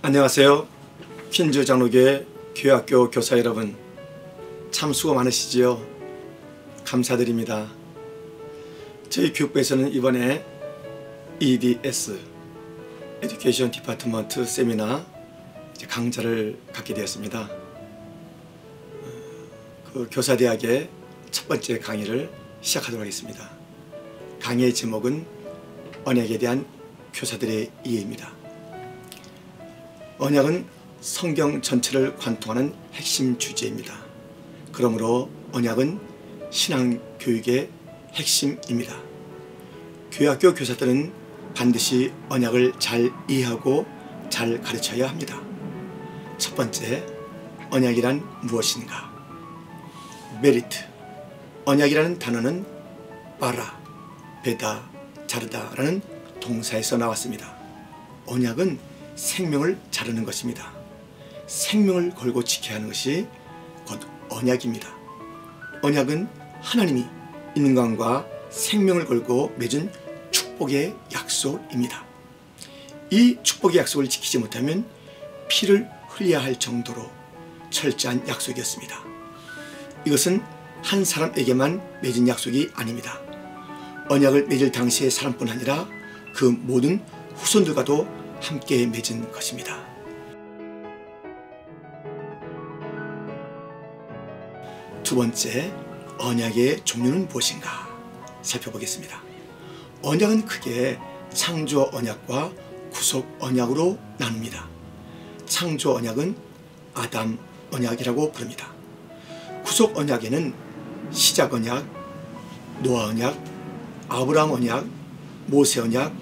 안녕하세요. 퀸즈 장로교회 교회학교 교사 여러분, 참 수고 많으시지요? 감사드립니다. 저희 교육부에서는 이번에 EDS 에듀케이션 디파트먼트 세미나 강좌를 갖게 되었습니다. 그 교사대학의 첫 번째 강의를 시작하도록 하겠습니다. 강의의 제목은 언약에 대한 교사들의 이해입니다. 언약은 성경 전체를 관통하는 핵심 주제입니다. 그러므로 언약은 신앙교육의 핵심입니다. 교회학교 교사들은 반드시 언약을 잘 이해하고 잘 가르쳐야 합니다. 첫 번째, 언약이란 무엇인가? 메리트. 언약이라는 단어는 빠라, 베다, 자르다라는 동사에서 나왔습니다. 언약은 생명을 자르는 것입니다. 생명을 걸고 지켜야 하는 것이 곧 언약입니다. 언약은 하나님이 인간과 생명을 걸고 맺은 축복의 약속입니다. 이 축복의 약속을 지키지 못하면 피를 흘려야 할 정도로 철저한 약속이었습니다. 이것은 한 사람에게만 맺은 약속이 아닙니다. 언약을 맺을 당시의 사람뿐 아니라 그 모든 후손들과도 함께 맺은 것입니다. 두 번째, 언약의 종류는 무엇인가 살펴보겠습니다. 언약은 크게 창조 언약과 구속 언약으로 나눕니다. 창조 언약은 아담 언약이라고 부릅니다. 구속 언약에는 시작 언약, 노아 언약, 아브라함 언약, 모세 언약,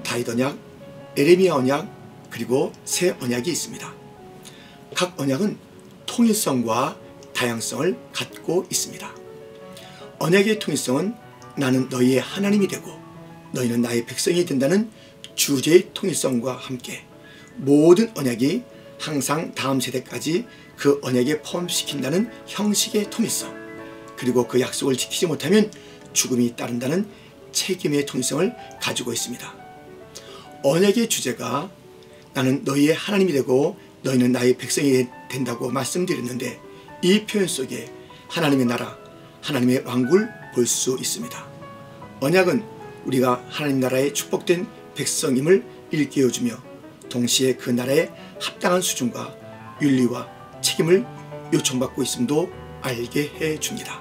다윗 언약, 에레미야 언약, 그리고 새 언약이 있습니다. 각 언약은 통일성과 다양성을 갖고 있습니다. 언약의 통일성은 나는 너희의 하나님이 되고 너희는 나의 백성이 된다는 주제의 통일성과 함께 모든 언약이 항상 다음 세대까지 그 언약에 포함시킨다는 형식의 통일성, 그리고 그 약속을 지키지 못하면 죽음이 따른다는 책임의 통일성을 가지고 있습니다. 언약의 주제가 나는 너희의 하나님이 되고 너희는 나의 백성이 된다고 말씀드렸는데, 이 표현 속에 하나님의 나라, 하나님의 왕국을 볼 수 있습니다. 언약은 우리가 하나님 나라의 축복된 백성임을 일깨워주며 동시에 그 나라의 합당한 수준과 윤리와 책임을 요청받고 있음도 알게 해줍니다.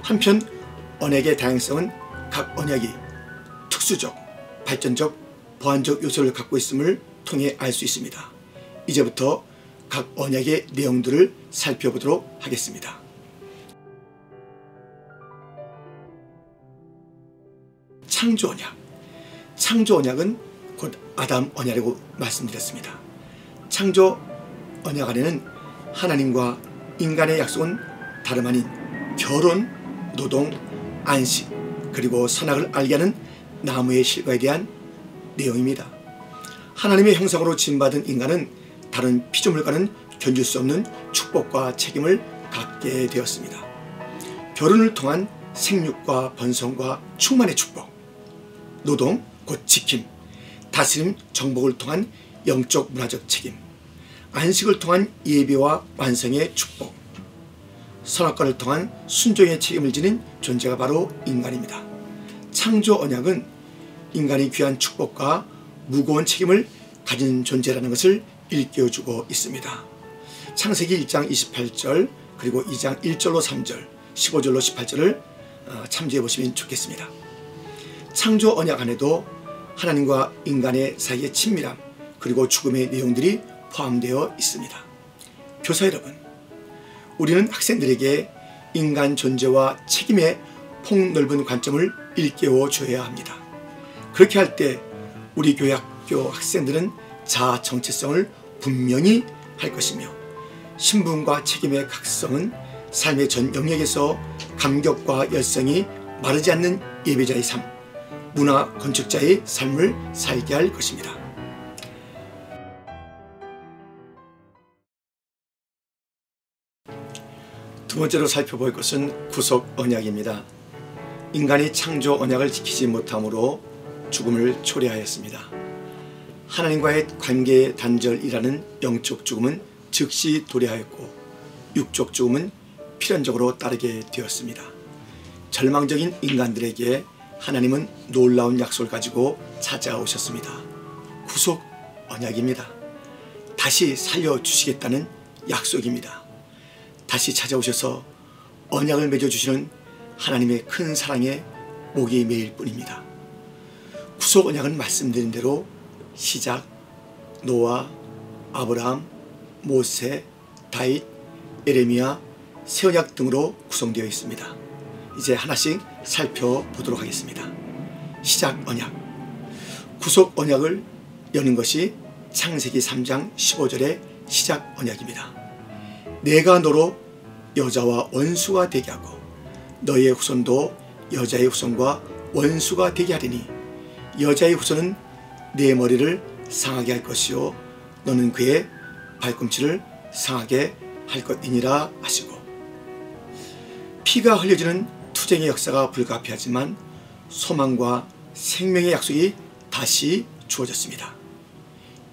한편 언약의 다양성은 각 언약이 특수적, 발전적, 보완적 요소를 갖고 있음을 통해 알 수 있습니다. 이제부터 각 언약의 내용들을 살펴보도록 하겠습니다. 창조 언약. 창조 언약은 곧 아담 언약이라고 말씀드렸습니다. 창조 언약 안에는 하나님과 인간의 약속은 다름 아닌 결혼, 노동, 안식, 그리고 선악을 알게 하는 나무의 실과에 대한 내용입니다. 하나님의 형상으로 지음받은 인간은 다른 피조물과는 견줄 수 없는 축복과 책임을 갖게 되었습니다. 결혼을 통한 생육과 번성과 충만의 축복, 노동, 곧 지킴, 다스림, 정복을 통한 영적 문화적 책임, 안식을 통한 예배와 완성의 축복, 선악과를 통한 순종의 책임을 지닌 존재가 바로 인간입니다. 창조 언약은 인간이 귀한 축복과 무거운 책임을 가진 존재라는 것을 일깨워주고 있습니다. 창세기 1장 28절, 그리고 2장 1절로 3절, 15절로 18절을 참조해 보시면 좋겠습니다. 창조 언약 안에도 하나님과 인간의 사이의 친밀함, 그리고 죽음의 내용들이 포함되어 있습니다. 교사 여러분, 우리는 학생들에게 인간 존재와 책임의 폭넓은 관점을 일깨워 줘야 합니다. 그렇게 할 때 우리 교회학교 학생들은 자아 정체성을 분명히 할 것이며, 신분과 책임의 각성은 삶의 전 영역에서 감격과 열성이 마르지 않는 예배자의 삶, 문화 건축자의 삶을 살게 할 것입니다. 두 번째로 살펴볼 것은 구속 언약입니다. 인간이 창조 언약을 지키지 못함으로 죽음을 초래하였습니다. 하나님과의 관계 단절이라는 영적 죽음은 즉시 도래하였고 육적 죽음은 필연적으로 따르게 되었습니다. 절망적인 인간들에게 하나님은 놀라운 약속을 가지고 찾아오셨습니다. 구속 언약입니다. 다시 살려주시겠다는 약속입니다. 다시 찾아오셔서 언약을 맺어주시는 하나님의 큰 사랑에 목이 메일 뿐입니다. 구속 언약은 말씀드린 대로 시작, 노아, 아브라함, 모세, 다윗, 예레미야, 새 언약 등으로 구성되어 있습니다. 이제 하나씩 살펴보도록 하겠습니다. 시작 언약. 구속 언약을 여는 것이 창세기 3장 15절의 시작 언약입니다. 내가 너로 여자와 원수가 되게 하고 너의 후손도 여자의 후손과 원수가 되게 하리니 여자의 후손은 내 머리를 상하게 할 것이요 너는 그의 발꿈치를 상하게 할 것이니라 하시고, 피가 흘려지는 투쟁의 역사가 불가피하지만 소망과 생명의 약속이 다시 주어졌습니다.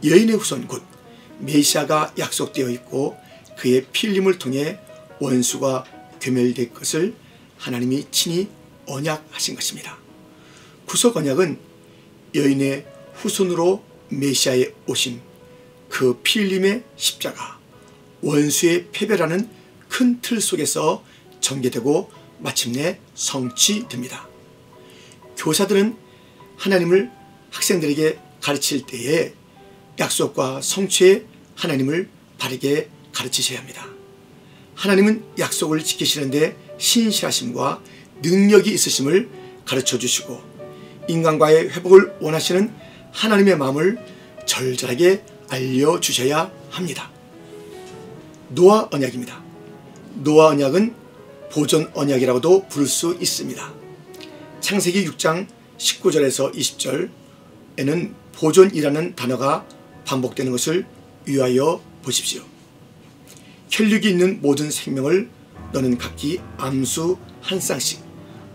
여인의 후손 곧 메시아가 약속되어 있고 그의 피 흘림을 통해 원수가 괴멸될 것을 하나님이 친히 언약하신 것입니다. 구속 언약은 여인의 후손으로 메시아의 오심, 그 피 흘림의 십자가, 원수의 패배라는 큰 틀 속에서 전개되고 마침내 성취됩니다. 교사들은 하나님을 학생들에게 가르칠 때에 약속과 성취의 하나님을 바르게 가르치셔야 합니다. 하나님은 약속을 지키시는데 신실하심과 능력이 있으심을 가르쳐 주시고 인간과의 회복을 원하시는 하나님의 마음을 절절하게 알려주셔야 합니다. 노아 언약입니다. 노아 언약은 보존 언약이라고도 부를 수 있습니다. 창세기 6장 19절에서 20절에는 보존이라는 단어가 반복되는 것을 유하여 보십시오. 혈육이 있는 모든 생명을 너는 각기 암수 한 쌍씩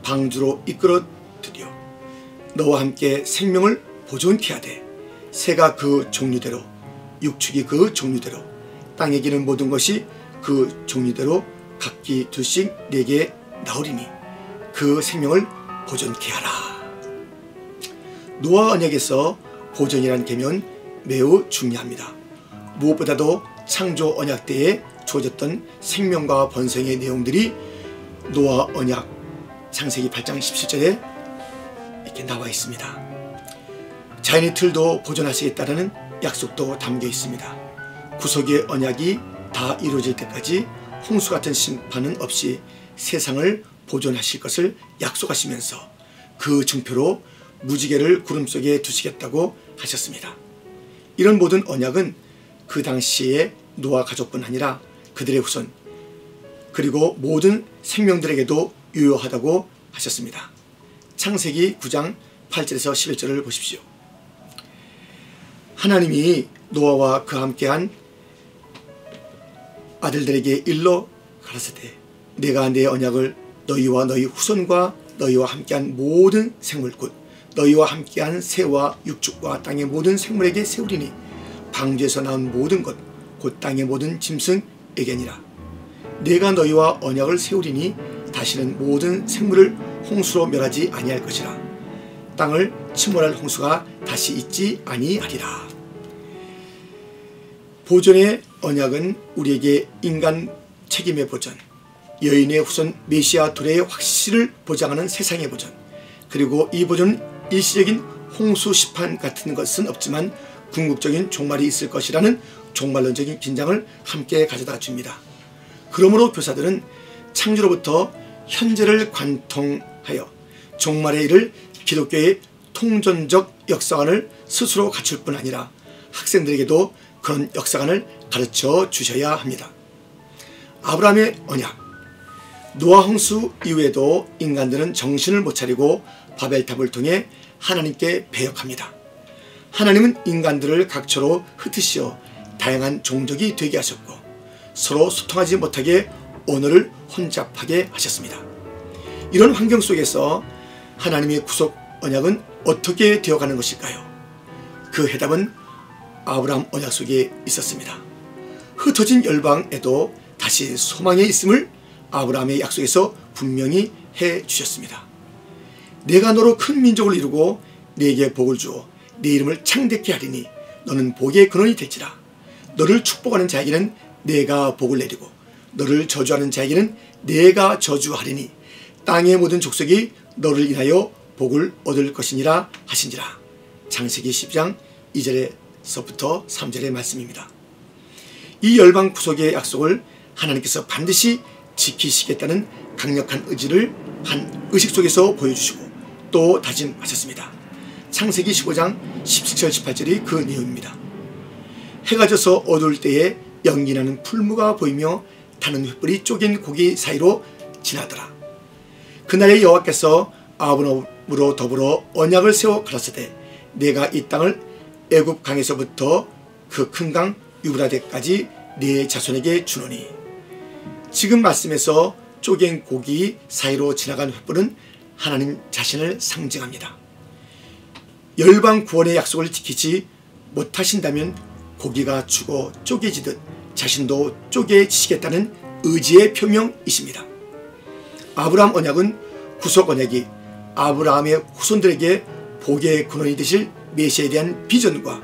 방주로 이끌어들여 너와 함께 생명을 보존케 하되 새가 그 종류대로 육축이 그 종류대로 땅에 기는 모든 것이 그 종류대로 각기 둘씩 내게 나오리니 그 생명을 보존케 하라. 노아 언약에서 보존이라는 개념은 매우 중요합니다. 무엇보다도 창조 언약 때에 주어졌던 생명과 번성의 내용들이 노아 언약 창세기 8장 17절에 이렇게 나와 있습니다. 자연의 틀도 보존하시겠다는 약속도 담겨 있습니다. 구속의 언약이 다 이루어질 때까지 홍수 같은 심판은 없이 세상을 보존하실 것을 약속하시면서 그 증표로 무지개를 구름 속에 두시겠다고 하셨습니다. 이런 모든 언약은 그 당시에 노아 가족뿐 아니라 그들의 후손 그리고 모든 생명들에게도 유효하다고 하셨습니다. 창세기 9장 8절에서 11절을 보십시오. 하나님이 노아와 그와 함께한 아들들에게 일러 가라사대 내가 내 언약을 너희와 너희 후손과 너희와 함께한 모든 생물 곧 너희와 함께한 새와 육축과 땅의 모든 생물에게 세우리니 방주에서 나온 모든 것 곧 땅의 모든 짐승에게니라. 내가 너희와 언약을 세우리니 다시는 모든 생물을 홍수로 멸하지 아니할 것이라. 땅을 침몰할 홍수가 다시 있지 아니하리라. 보존의 언약은 우리에게 인간 책임의 보존, 여인의 후손 메시아 도래의 확실을 보장하는 세상의 보존, 그리고 이 보존은 일시적인 홍수 심판 같은 것은 없지만 궁극적인 종말이 있을 것이라는 종말론적인 긴장을 함께 가져다 줍니다. 그러므로 교사들은 창조로부터 현재를 관통하여 종말에 이를 기독교의 통전적 역사관을 스스로 갖출 뿐 아니라 학생들에게도 그런 역사관을 가르쳐 주셔야 합니다. 아브라함의 언약. 노아 홍수 이후에도 인간들은 정신을 못 차리고 바벨탑을 통해 하나님께 배역합니다. 하나님은 인간들을 각처로 흩으시어 다양한 종족이 되게 하셨고 서로 소통하지 못하게 언어를 혼잡하게 하셨습니다. 이런 환경 속에서 하나님의 구속 언약은 어떻게 되어가는 것일까요? 그 해답은 아브라함 언약 속에 있었습니다. 흩어진 열방에도 다시 소망이 있음을 아브라함의 약속에서 분명히 해 주셨습니다. 내가 너로 큰 민족을 이루고 네게 복을 주어 네 이름을 창대케 하리니 너는 복의 근원이 될지라. 너를 축복하는 자에게는 내가 복을 내리고 너를 저주하는 자에게는 내가 저주하리니 땅의 모든 족속이 너를 인하여 복을 얻을 것이니라 하신지라. 창세기 12장 2절에서부터 3절의 말씀입니다. 이 열방 구속의 약속을 하나님께서 반드시 지키시겠다는 강력한 의지를 한 의식 속에서 보여주시고 또 다짐하셨습니다. 창세기 15장 17절 18절이 그 내용입니다. 해가 져서 어두울 때에 연기나는 풀무가 보이며 타는 횃불이 쪼갠 고기 사이로 지나더라. 그날에 여호와께서 아브라함으로 더불어 언약을 세워 가라사대 내가 이 땅을 애굽 강에서부터 그 큰 강 유브라데까지 네 자손에게 주노니. 지금 말씀에서 쪼갠 고기 사이로 지나간 횃불은 하나님 자신을 상징합니다. 열방 구원의 약속을 지키지 못하신다면 고기가 죽어 쪼개지듯 자신도 쪼개지시겠다는 의지의 표명이십니다. 아브라함 언약은 구속 언약이 아브라함의 후손들에게 복의 근원이 되실 메시아에 대한 비전과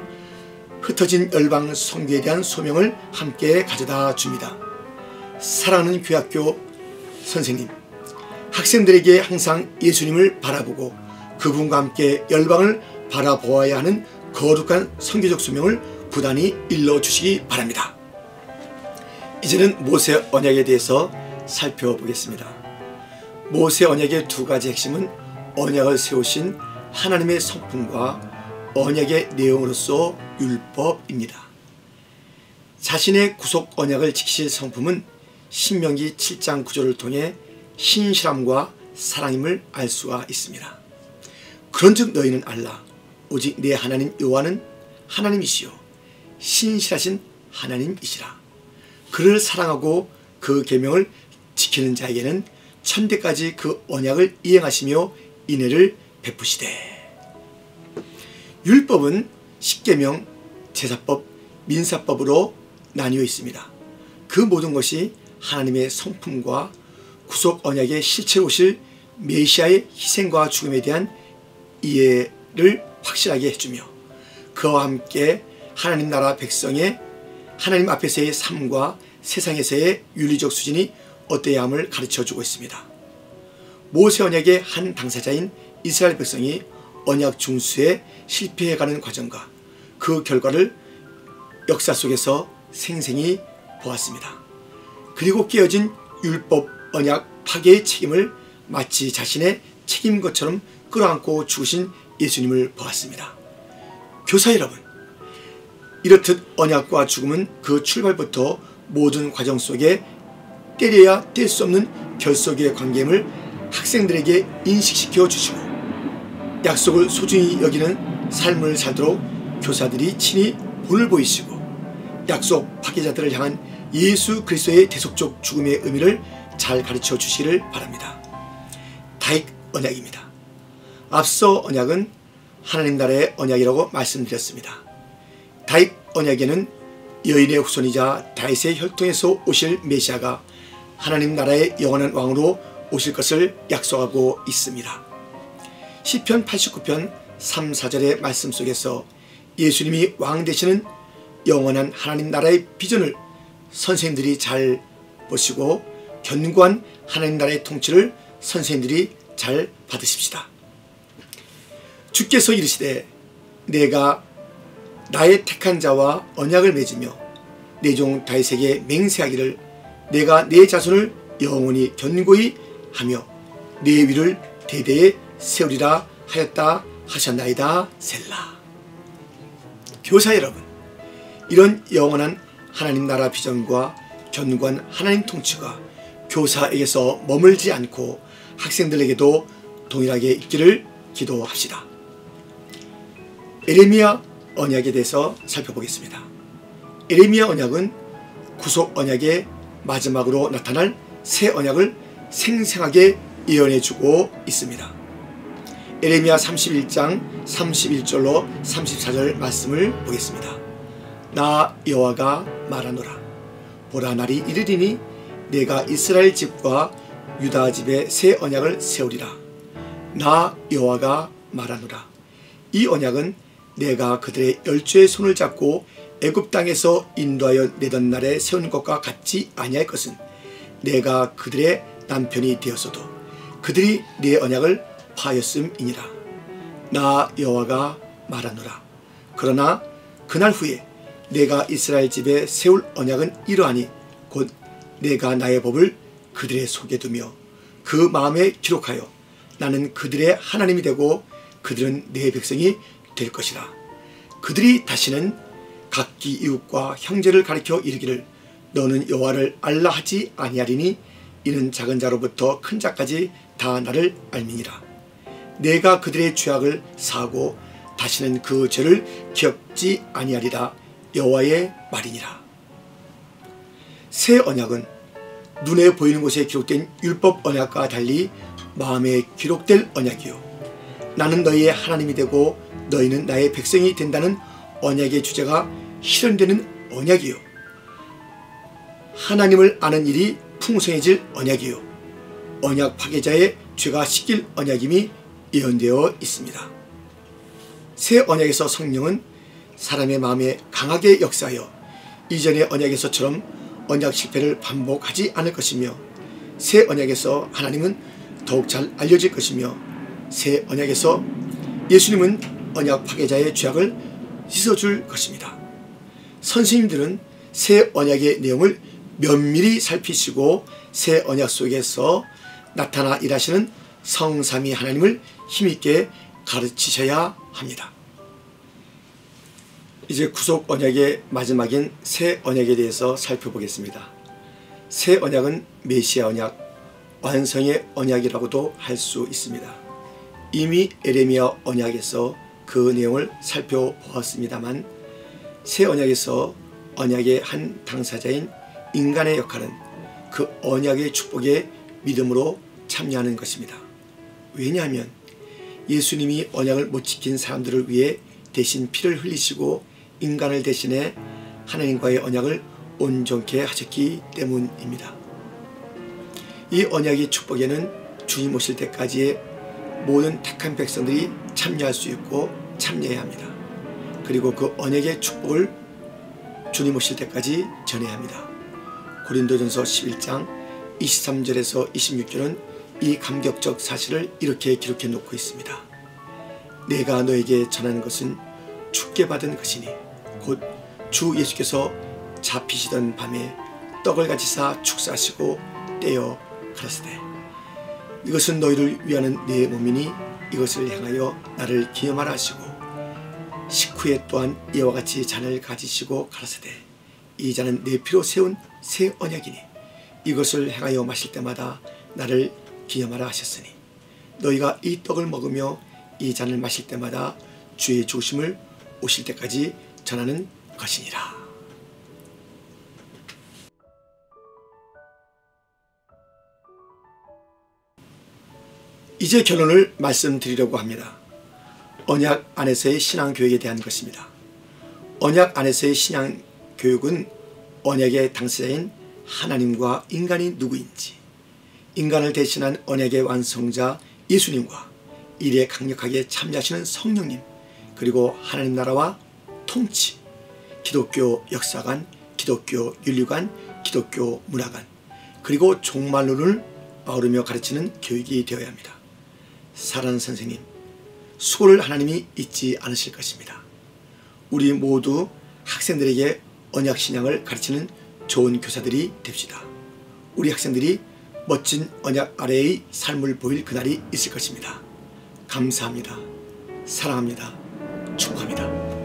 흩어진 열방 선교에 대한 소명을 함께 가져다 줍니다. 사랑하는 교회학교 선생님, 학생들에게 항상 예수님을 바라보고 그분과 함께 열방을 바라보아야 하는 거룩한 선교적 소명을 부단히 일러주시기 바랍니다. 이제는 모세 언약에 대해서 살펴보겠습니다. 모세 언약의 두 가지 핵심은 언약을 세우신 하나님의 성품과 언약의 내용으로서 율법입니다. 자신의 구속 언약을 지키실 성품은 신명기 7장 9절을 통해 신실함과 사랑임을 알 수가 있습니다. 그런즉 너희는 알라. 오직 내 하나님 여호와는 하나님이시요 신실하신 하나님이시라. 그를 사랑하고 그 계명을 지키는 자에게는 천대까지 그 언약을 이행하시며 인애를 베푸시되. 율법은 십계명, 제사법, 민사법으로 나뉘어 있습니다. 그 모든 것이 하나님의 성품과 구속 언약의 실체로 오실 메시아의 희생과 죽음에 대한 이해를 확실하게 해주며 그와 함께 하나님 나라 백성의 하나님 앞에서의 삶과 세상에서의 윤리적 수준이 어떠해야 함을 가르쳐주고 있습니다. 모세 언약의 한 당사자인 이스라엘 백성이 언약 준수에 실패해가는 과정과 그 결과를 역사 속에서 생생히 보았습니다. 그리고 깨어진 율법 언약 파괴의 책임을 마치 자신의 책임인 것처럼 끌어안고 죽으신 예수님을 보았습니다. 교사 여러분, 이렇듯 언약과 죽음은 그 출발부터 모든 과정 속에 때려야 뗄 수 없는 결속의 관계임을 학생들에게 인식시켜 주시고 약속을 소중히 여기는 삶을 살도록 교사들이 친히 본을 보이시고 약속 파괴자들을 향한 예수 그리스도의 대속적 죽음의 의미를 잘 가르쳐 주시기를 바랍니다. 다윗 언약입니다. 앞서 언약은 하나님 나라의 언약이라고 말씀드렸습니다. 다윗 언약에는 여인의 후손이자 다윗의 혈통에서 오실 메시아가 하나님 나라의 영원한 왕으로 오실 것을 약속하고 있습니다. 시편 89편 3, 4절의 말씀 속에서 예수님이 왕 되시는 영원한 하나님 나라의 비전을 선생님들이 잘 보시고 견고한 하나님 나라의 통치를 선생님들이 잘 받으십시다. 주께서 이르시되 내가 나의 택한 자와 언약을 맺으며 내 종 다윗에게 맹세하기를 내가 내 자손을 영원히 견고히 하며 내 위를 대대에 세우리라 하였다 하셨나이다. 셀라. 교사 여러분, 이런 영원한 하나님 나라 비전과 견고한 하나님 통치가 교사에게서 머물지 않고 학생들에게도 동일하게 있기를 기도합시다. 에레미야 언약에 대해서 살펴보겠습니다. 에레미야 언약은 구속 언약의 마지막으로 나타날 새 언약을 생생하게 예언해주고 있습니다. 에레미야 31장 31절로 34절 말씀을 보겠습니다. 나 여호와가 말하노라. 보라, 날이 이르리니 내가 이스라엘 집과 유다 집에 새 언약을 세우리라. 나 여호와가 말하노라. 이 언약은 내가 그들의 열조의 손을 잡고 애굽 땅에서 인도하여 내던 날에 세운 것과 같지 아니할 것은 내가 그들의 남편이 되었어도 그들이 내 언약을 파하였음이니라. 나 여호와가 말하노라. 그러나 그날 후에 내가 이스라엘 집에 세울 언약은 이러하니 곧 내가 나의 법을 그들의 속에 두며 그 마음에 기록하여 나는 그들의 하나님이 되고 그들은 내 백성이 될 것이라. 그들이 다시는 각기 이웃과 형제를 가리켜 이르기를 너는 여호와를 알라 하지 아니하리니 이는 작은 자로부터 큰 자까지 다 나를 알미니라. 내가 그들의 죄악을 사하고 다시는 그 죄를 기억지 아니하리라. 여호와의 말이니라. 새 언약은 눈에 보이는 곳에 기록된 율법 언약과 달리 마음에 기록될 언약이요 나는 너희의 하나님이 되고 너희는 나의 백성이 된다는 언약의 주제가 실현되는 언약이요 하나님을 아는 일이 풍성해질 언약이요 언약 파괴자의 죄가 씻길 언약임이 예언되어 있습니다. 새 언약에서 성령은 사람의 마음에 강하게 역사하여 이전의 언약에서처럼 언약 실패를 반복하지 않을 것이며 새 언약에서 하나님은 더욱 잘 알려질 것이며 새 언약에서 예수님은 언약 파괴자의 죄악을 씻어줄 것입니다. 선생님들은 새 언약의 내용을 면밀히 살피시고 새 언약 속에서 나타나 일하시는 성삼위 하나님을 힘있게 가르치셔야 합니다. 이제 구속 언약의 마지막인 새 언약에 대해서 살펴보겠습니다. 새 언약은 메시아 언약, 완성의 언약이라고도 할 수 있습니다. 이미 에레미야 언약에서 그 내용을 살펴보았습니다만 새 언약에서 언약의 한 당사자인 인간의 역할은 그 언약의 축복에 믿음으로 참여하는 것입니다. 왜냐하면 예수님이 언약을 못 지킨 사람들을 위해 대신 피를 흘리시고 인간을 대신해 하나님과의 언약을 온전케 하셨기 때문입니다. 이 언약의 축복에는 주님 오실 때까지의 모든 택한 백성들이 참여할 수 있고 참여해야 합니다. 그리고 그 언약의 축복을 주님 오실 때까지 전해야 합니다. 고린도전서 11장 23절에서 26절은 이 감격적 사실을 이렇게 기록해 놓고 있습니다. 내가 너에게 전하는 것은 주께 받은 것이니 곧 주 예수께서 잡히시던 밤에 떡을 가지사 축사하시고 떼어 가라사대 이것은 너희를 위하는 내 몸이니 이것을 향하여 나를 기념하라 하시고 식후에 또한 이와 같이 잔을 가지시고 가라사대 이 잔은 내 피로 세운 새 언약이니 이것을 행하여 마실 때마다 나를 기념하라 하셨으니 너희가 이 떡을 먹으며 이 잔을 마실 때마다 주의 죽으심을 오실 때까지 전하는 것이니라. 이제 결론을 말씀드리려고 합니다. 언약 안에서의 신앙교육에 대한 것입니다. 언약 안에서의 신앙교육은 언약의 당사자인 하나님과 인간이 누구인지, 인간을 대신한 언약의 완성자 예수님과 일에 강력하게 참여하시는 성령님, 그리고 하나님 나라와 통치, 기독교 역사관, 기독교 윤리관, 기독교 문화관, 그리고 종말론을 아우르며 가르치는 교육이 되어야 합니다. 사랑하는 선생님, 수고를 하나님이 잊지 않으실 것입니다. 우리 모두 학생들에게 언약신앙을 가르치는 좋은 교사들이 됩시다. 우리 학생들이 멋진 언약 아래의 삶을 보일 그날이 있을 것입니다. 감사합니다. 사랑합니다. 축복합니다.